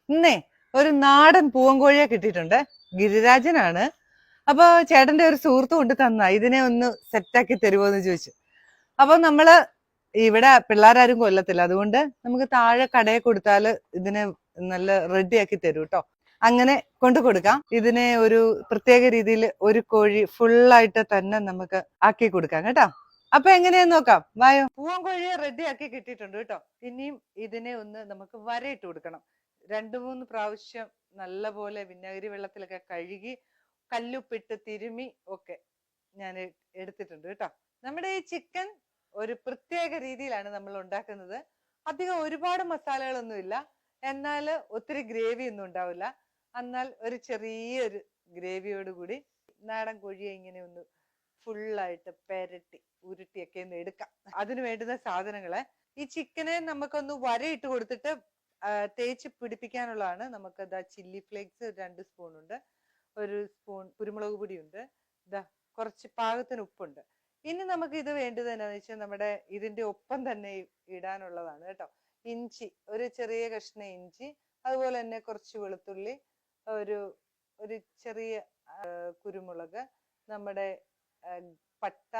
ഇന്നേ ഒരു നാടൻ പൂവൻകോഴിയെ കിട്ടിയിട്ടുണ്ട്. ഗിരിരാജനാണ്. അപ്പൊ ചേട്ടന്റെ ഒരു സുഹൃത്ത് കൊണ്ട് തന്ന ഇതിനെ ഒന്ന് സെറ്റാക്കി തരുമോ എന്ന് ചോദിച്ചു. അപ്പൊ നമ്മള് ഇവിടെ പിള്ളേരാരും കൊല്ലത്തില്ല, അതുകൊണ്ട് നമുക്ക് താഴെ കടയിൽ കൊടുത്താല് ഇതിനെ നല്ല റെഡിയാക്കി തരും കേട്ടോ. അങ്ങനെ കൊണ്ടു കൊടുക്കാം. ഇതിനെ ഒരു പ്രത്യേക രീതിയിൽ ഒരു കോഴി ഫുള്ളായിട്ട് തന്നെ നമുക്ക് ആക്കി കൊടുക്കാം കേട്ടോ. അപ്പൊ എങ്ങനെയാന്ന് നോക്കാം, വായോ. പൂവൻ കോഴിയെ റെഡി ആക്കി കിട്ടിയിട്ടുണ്ട് കേട്ടോ. ഇനിയും ഇതിനെ ഒന്ന് നമുക്ക് വരയിട്ട് കൊടുക്കണം. 2-3 പ്രാവശ്യം നല്ല പോലെ വിനാഗിരി വെള്ളത്തിലൊക്കെ കഴുകി കല്ലുപ്പിട്ട് തിരുമി ഒക്കെ ഞാൻ എടുത്തിട്ടുണ്ട് കേട്ടോ. നമ്മുടെ ഈ ചിക്കൻ ഒരു പ്രത്യേക രീതിയിലാണ് നമ്മൾ ഉണ്ടാക്കുന്നത്. അധികം ഒരുപാട് മസാലകളൊന്നുമില്ല, എന്നാൽ ഒത്തിരി ഗ്രേവി ഒന്നും ഉണ്ടാവില്ല. എന്നാൽ ഒരു ചെറിയൊരു ഗ്രേവിയോട് കൂടി നാടൻ കോഴിയെ ഇങ്ങനെ ഒന്ന് ഫുള്ളായിട്ട് പെരട്ടി ഉരുട്ടിയൊക്കെ ഒന്ന് എടുക്കാം. അതിന് വേണ്ടുന്ന സാധനങ്ങള്, ഈ ചിക്കനെ നമുക്കൊന്ന് വരയിട്ട് കൊടുത്തിട്ട് തേച്ച് പിടിപ്പിക്കാനുള്ളതാണ്. നമുക്ക് ഇതാ ചില്ലി ഫ്ലേക്സ് 2 സ്പൂൺ ഉണ്ട്, 1 സ്പൂൺ കുരുമുളക് പൊടിയുണ്ട്, ഇതാ കുറച്ച് പാകത്തിന് ഉപ്പുണ്ട്. ഇനി നമുക്ക് ഇത് വേണ്ടത് എന്താണെന്ന് വെച്ചാൽ നമ്മുടെ ഇതിന്റെ ഒപ്പം തന്നെ ഇടാനുള്ളതാണ് കേട്ടോ. ഇഞ്ചി, ഒരു ചെറിയ കഷ്ണം ഇഞ്ചി, അതുപോലെ തന്നെ കുറച്ച് വെളുത്തുള്ളി, ഒരു ചെറിയ കുരുമുളക്, നമ്മുടെ പട്ട,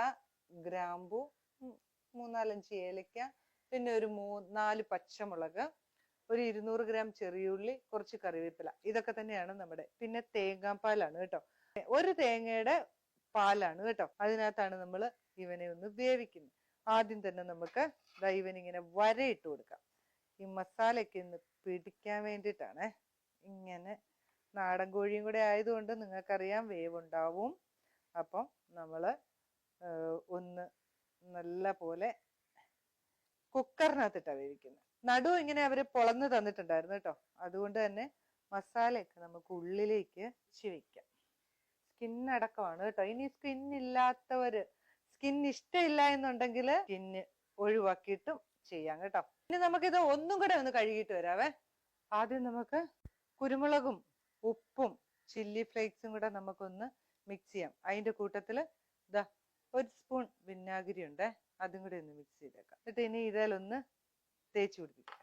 ഗ്രാമ്പു, 3-4 ഏലക്ക, പിന്നെ ഒരു 4 പച്ചമുളക്, ഒരു 200 ഗ്രാം ചെറിയുള്ളി, കുറച്ച് കറിവേപ്പില. ഇതൊക്കെ തന്നെയാണ് നമ്മുടെ. പിന്നെ തേങ്ങാപ്പാലാണ് കേട്ടോ. ഒരു തേങ്ങയുടെ പാലാണ് കേട്ടോ. അതിനകത്താണ് നമ്മൾ ഇവനെ ഒന്ന് വേവിക്കുന്നത്. ആദ്യം തന്നെ നമുക്ക് ഇവനിങ്ങനെ വരയിട്ട് കൊടുക്കാം. ഈ മസാലയൊക്കെ ഒന്ന് പിടിക്കാൻ വേണ്ടിയിട്ടാണ്. ഇങ്ങനെ നാടൻ കോഴിയും കൂടെ ആയതുകൊണ്ട് നിങ്ങൾക്കറിയാം വേവുണ്ടാവും. അപ്പം നമ്മള് ഒന്ന് നല്ല പോലെ കുക്കറിനകത്തിട്ടാണ് വേവിക്കുന്നത്. നടു ഇങ്ങനെ അവര് പൊളന്ന് തന്നിട്ടുണ്ടായിരുന്നു കേട്ടോ. അതുകൊണ്ട് തന്നെ മസാലയൊക്കെ നമുക്ക് ഉള്ളിലേക്ക് വെച്ച് വെക്കാം. സ്കിന്നടക്കമാണ് കേട്ടോ. ഇനി സ്കിന്നില്ലാത്തവര്, സ്കിൻ ഇഷ്ടമില്ല എന്നുണ്ടെങ്കിൽ സ്കിന്ന് ഒഴിവാക്കിയിട്ടും ചെയ്യാം കേട്ടോ. ഇനി നമുക്കിത് ഒന്നും കൂടെ ഒന്ന് കഴുകിയിട്ട് വരാവേ. ആദ്യം നമുക്ക് കുരുമുളകും ഉപ്പും ചില്ലി ഫ്ലേക്സും കൂടെ നമുക്കൊന്ന് മിക്സ് ചെയ്യാം. അതിന്റെ കൂട്ടത്തില് ഇതാ 1 സ്പൂൺ വിനാഗിരി ഉണ്ട്, അതും കൂടെ ഒന്ന് മിക്സ് ചെയ്തേക്കാം. എന്നിട്ട് ഇനി ഇതിലൊന്ന് തേച്ച് പിടിപ്പിക്കാം.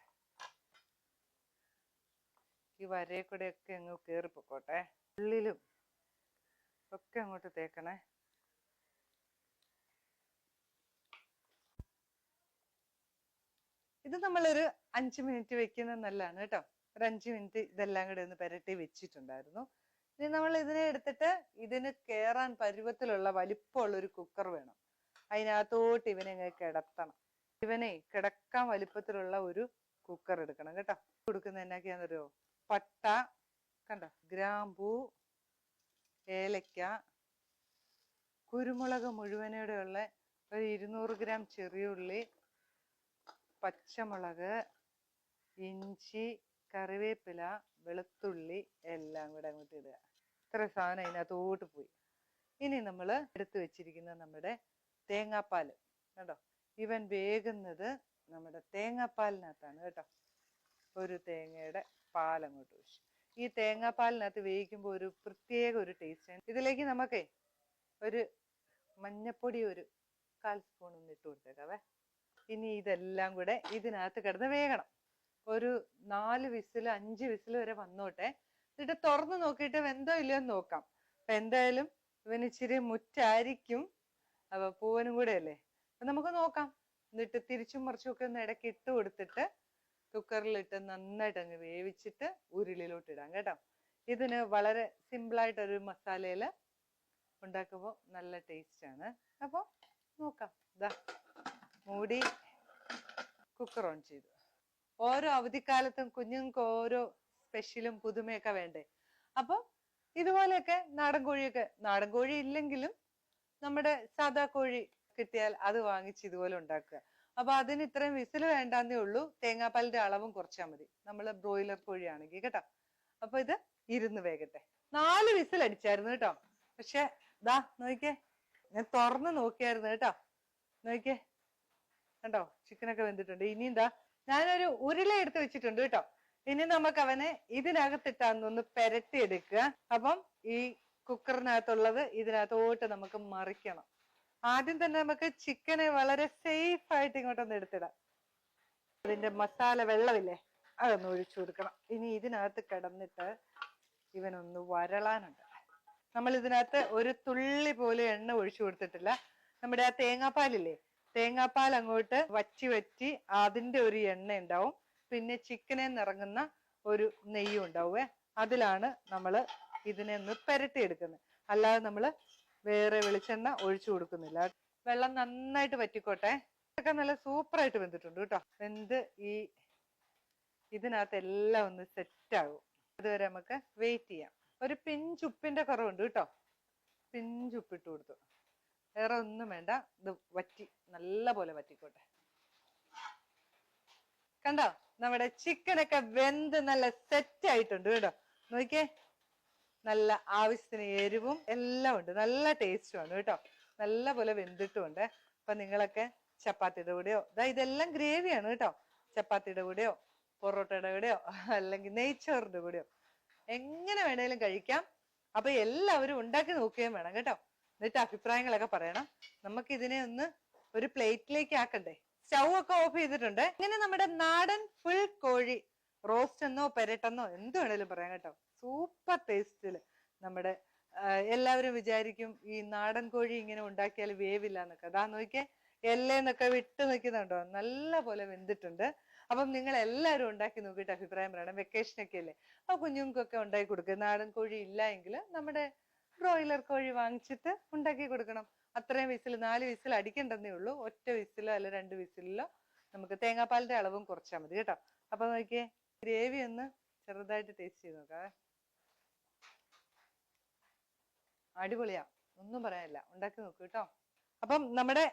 ഈ വരയെ കൂടെ ഒക്കെ അങ്ങ് കയറിപ്പോട്ടെ, ഉള്ളിലും ഒക്കെ അങ്ങോട്ട് തേക്കണേ. ഇത് നമ്മളൊരു 5 മിനിറ്റ് വെക്കുന്നത് നല്ലതാണ് കേട്ടോ. ഒരു 5 മിനിറ്റ് ഇതെല്ലാം കൂടെ ഒന്ന് പുരട്ടി വെച്ചിട്ടുണ്ടായിരുന്നു. ഇനി നമ്മൾ ഇതിനെ എടുത്തിട്ട് ഇതിന് കേറാൻ പരുവത്തിലുള്ള വലിപ്പമുള്ള ഒരു കുക്കർ വേണം. അതിനകത്തോട്ട് ഇവനെ അങ്ങ് കിടത്തണം. ഇവനെ കിടക്കാൻ വലിപ്പത്തിലുള്ള ഒരു കുക്കർ എടുക്കണം കേട്ടോ. കൊടുക്കുന്ന എന്നാക്കിയാന്നറിയോ, പട്ട കണ്ടോ, ഗ്രാമ്പൂ, ഏലക്ക, കുരുമുളക് മുഴുവനോടെ ഉള്ള ഒരു 200 ഗ്രാം ചെറിയുള്ളി, പച്ചമുളക്, ഇഞ്ചി, കറിവേപ്പില, വെളുത്തുള്ളി എല്ലാം കൂടെ അങ്ങോട്ട് ഇടുക. ഇത്ര സാധനം അതിനകത്തോട്ട് പോയി. ഇനി നമ്മൾ എടുത്തു വെച്ചിരിക്കുന്ന നമ്മുടെ തേങ്ങാപ്പാല് കേട്ടോ. ഇവൻ വേകുന്നത് നമ്മുടെ തേങ്ങാപ്പാലിനകത്താണ് കേട്ടോ. ഒരു തേങ്ങയുടെ പാലങ്ങോട്ട് ഒഴിച്ചു. ഈ തേങ്ങാപ്പാലിനകത്ത് വേവിക്കുമ്പോൾ ഒരു പ്രത്യേക ഒരു ടേസ്റ്റ്. ഇതിലേക്ക് നമുക്കേ ഒരു മഞ്ഞപ്പൊടി ഒരു 1/4 സ്പൂൺ ഒന്ന് ഇട്ട് കൊടുത്തേക്കാവേ. ഇനി ഇതെല്ലാം കൂടെ ഇതിനകത്ത് കിടന്ന് വേകണം. ഒരു 4 വിസിൽ 5 വിസിൽ വരെ വന്നോട്ടെ. എന്നിട്ട് തുറന്ന് നോക്കിയിട്ട് വെന്തോ ഇല്ലയോ എന്ന് നോക്കാം. അപ്പൊ എന്തായാലും ഇവന് ഇച്ചിരി മുറ്റായിരിക്കും, അപ്പൊ പൂവനും കൂടെ അല്ലേ, അപ്പൊ നമുക്ക് നോക്കാം. എന്നിട്ട് തിരിച്ചും മറിച്ചും ഒക്കെ ഒന്ന് ഇടയ്ക്ക് ഇട്ട് കൊടുത്തിട്ട് കുക്കറിലിട്ട് നന്നായിട്ട് അങ്ങ് വേവിച്ചിട്ട് ഉരുളിയിലോട്ട് ഇടാം കേട്ടോ. ഇതിന് വളരെ സിമ്പിളായിട്ടൊരു മസാലയില് ഉണ്ടാക്കുമ്പോൾ നല്ല ടേസ്റ്റ് ആണ്. അപ്പൊ നോക്കാം. ഇതാ മൂടി കുക്കർ ഓൺ ചെയ്തു. ഓരോ അവധിക്കാലത്തും കുഞ്ഞുങ്ങൾക്ക് ഓരോ സ്പെഷ്യലും പുതുമയൊക്കെ വേണ്ടേ. അപ്പൊ ഇതുപോലെയൊക്കെ നാടൻ കോഴി ഇല്ലെങ്കിലും നമ്മുടെ സാദാ കോഴി കിട്ടിയാൽ അത് വാങ്ങിച്ച് ഇതുപോലെ ഉണ്ടാക്കുക. അപ്പൊ അതിന് ഇത്രയും വിസിൽ വേണ്ടാന്നേ ഉള്ളൂ. തേങ്ങാപ്പാലിന്റെ അളവും കുറച്ചാൽ മതി, നമ്മള് ബ്രോയിലർ കോഴിയാണെങ്കിൽ കേട്ടോ. അപ്പൊ ഇത് ഇരുന്ന് വേകട്ടെ. 4 വിസിൽ അടിച്ചായിരുന്നു കേട്ടോ. പക്ഷെ ദാ നോക്കിയേ, ഞാൻ തുറന്ന് നോക്കിയായിരുന്നു കേട്ടോ. നോക്കിയേ കണ്ടോ, ചിക്കനൊക്കെ വെന്തിട്ടുണ്ട്. ഇനി എന്താ, ഞാനൊരു ഉരുള എടുത്ത് വെച്ചിട്ടുണ്ട് കേട്ടോ. ഇനി നമുക്ക് അവനെ ഇതിനകത്തിട്ടാന്നൊന്ന് പെരട്ടി എടുക്കുക. അപ്പം ഈ കുക്കറിനകത്തുള്ളത് ഇതിനകത്തോട്ട് നമുക്ക് മറിക്കണം. ആദ്യം തന്നെ നമുക്ക് ചിക്കനെ വളരെ സേഫ് ആയിട്ട് ഇങ്ങോട്ടൊന്ന് എടുത്തിടാം. അതിന്റെ മസാല വെള്ളമില്ലേ അതൊന്ന് ഒഴിച്ചു കൊടുക്കണം. ഇനി ഇതിനകത്ത് കിടന്നിട്ട് ഇവനൊന്ന് വരളാനുണ്ട്. നമ്മൾ ഇതിനകത്ത് ഒരു തുള്ളി പോലും എണ്ണ ഒഴിച്ചു കൊടുത്തിട്ടില്ല. നമ്മുടെ ആ തേങ്ങാപ്പാലില്ലേ, തേങ്ങാപ്പാൽ അങ്ങോട്ട് വറ്റി വറ്റി അതിന്റെ ഒരു എണ്ണ ഉണ്ടാവും. പിന്നെ ചിക്കനെ നിറങ്ങുന്ന ഒരു നെയ്യും ഉണ്ടാവേ. അതിലാണ് നമ്മൾ ഇതിനെ ഒന്ന് പെരട്ടിയെടുക്കുന്നത്. അല്ലാതെ നമ്മൾ വേറെ വെളിച്ചെണ്ണ ഒഴിച്ചു കൊടുക്കുന്നില്ല. വെള്ളം നന്നായിട്ട് വറ്റിക്കോട്ടെ. ഇതൊക്കെ നല്ല സൂപ്പറായിട്ട് വെന്തിട്ടുണ്ട് കേട്ടോ. വെന്ത് ഇതിനകത്ത് എല്ലാം ഒന്ന് സെറ്റ് ആകും. അതുവരെ നമുക്ക് വെയിറ്റ് ചെയ്യാം. ഒരു പിഞ്ചുപ്പിന്റെ കുറവുണ്ട് കേട്ടോ. പിഞ്ചുപ്പിട്ട് കൊടുത്തു. വേറെ ഒന്നും വേണ്ട. ഇത് വറ്റി നല്ല പോലെ വറ്റിക്കോട്ടെ. കണ്ടോ, നമ്മുടെ ചിക്കനൊക്കെ വെന്ത് നല്ല സെറ്റ് ആയിട്ടുണ്ട് കേട്ടോ. നോക്കിയേ, നല്ല ആവശ്യത്തിന് എരിവും എല്ലാം ഉണ്ട്. നല്ല ടേസ്റ്റുമാണ് കേട്ടോ. നല്ല പോലെ വെന്തിട്ടുമുണ്ട്. അപ്പൊ നിങ്ങളൊക്കെ ചപ്പാത്തിയുടെ കൂടെയോ, ഇതെല്ലാം ഗ്രേവിയാണ് കേട്ടോ. ചപ്പാത്തിയുടെ കൂടെയോ പൊറോട്ടയുടെ കൂടെയോ അല്ലെങ്കിൽ നെയ്ച്ചോറിന്റെ കൂടെയോ എങ്ങനെ വേണേലും കഴിക്കാം. അപ്പൊ എല്ലാവരും ഉണ്ടാക്കി നോക്കുകയും വേണം കേട്ടോ. എന്നിട്ട് അഭിപ്രായങ്ങളൊക്കെ പറയണം. നമുക്ക് ഇതിനെ ഒന്ന് ഒരു പ്ലേറ്റിലേക്ക് ആക്കണ്ടേ. സ്റ്റൗ ഒക്കെ ഓഫ് ചെയ്തിട്ടുണ്ട്. ഇങ്ങനെ നമ്മുടെ നാടൻ ഫുൾ കോഴി റോസ്റ്റ് എന്നോ പെരട്ടെന്നോ എന്ത് വേണേലും പറയാം കേട്ടോ. സൂപ്പർ ടേസ്റ്റില് നമ്മുടെ എല്ലാവരും വിചാരിക്കും ഈ നാടൻ കോഴി ഇങ്ങനെ ഉണ്ടാക്കിയാൽ വേവില്ല എന്നൊക്കെ. അതാ നോക്കിയേ, എല്ലേന്നൊക്കെ വിട്ട് നിൽക്കുന്നുണ്ടോ, നല്ല പോലെ വെന്തിട്ടുണ്ട്. അപ്പം നിങ്ങൾ എല്ലാവരും ഉണ്ടാക്കി നോക്കിയിട്ട് അഭിപ്രായം പറയണം. വെക്കേഷനൊക്കെ അല്ലേ, അപ്പൊ കുഞ്ഞുങ്ങൾക്കൊക്കെ ഉണ്ടാക്കി കൊടുക്കുക. നാടൻ കോഴി ഇല്ല എങ്കിൽ നമ്മുടെ ബ്രോയിലർ കോഴി വാങ്ങിച്ചിട്ട് ഉണ്ടാക്കി കൊടുക്കണം. അത്രയും വിസിൽ 4 വിസിൽ അടിക്കേണ്ടെന്നേ ഉള്ളൂ. ഒറ്റ വിസിലോ അല്ല 2 വിസിലോ നമുക്ക് തേങ്ങാപ്പാലിന്റെ അളവും കുറച്ചാൽ മതി കേട്ടോ. അപ്പൊ നോക്കിയേ, ഗ്രേവി ഒന്ന് ചെറുതായിട്ട് ടേസ്റ്റ് ചെയ്ത് നോക്കാം. അടിപൊളിയാ, ഒന്നും പറയാനില്ല. ഉണ്ടാക്കി നോക്കൂ കേട്ടോ. അപ്പം നമ്മുടെ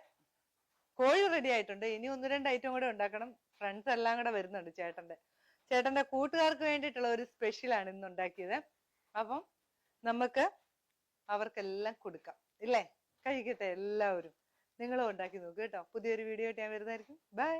കോഴി റെഡി ആയിട്ടുണ്ട്. ഇനി 1-2 ഐറ്റം കൂടെ ഉണ്ടാക്കണം. ഫ്രണ്ട്സ് എല്ലാം കൂടെ വരുന്നുണ്ട്. ചേട്ടന്റെ കൂട്ടുകാർക്ക് വേണ്ടിയിട്ടുള്ള ഒരു സ്പെഷ്യലാണ് ഇന്ന് ഉണ്ടാക്കിയത്. അപ്പം നമുക്ക് അവർക്കെല്ലാം കൊടുക്കാം ഇല്ലേ? കഴിക്കട്ടെ എല്ലാവരും. നിങ്ങളും ഉണ്ടാക്കി നോക്കൂ കേട്ടോ. പുതിയൊരു വീഡിയോ ആയിട്ട് ഞാൻ വരുന്നതായിരിക്കും. ബൈ.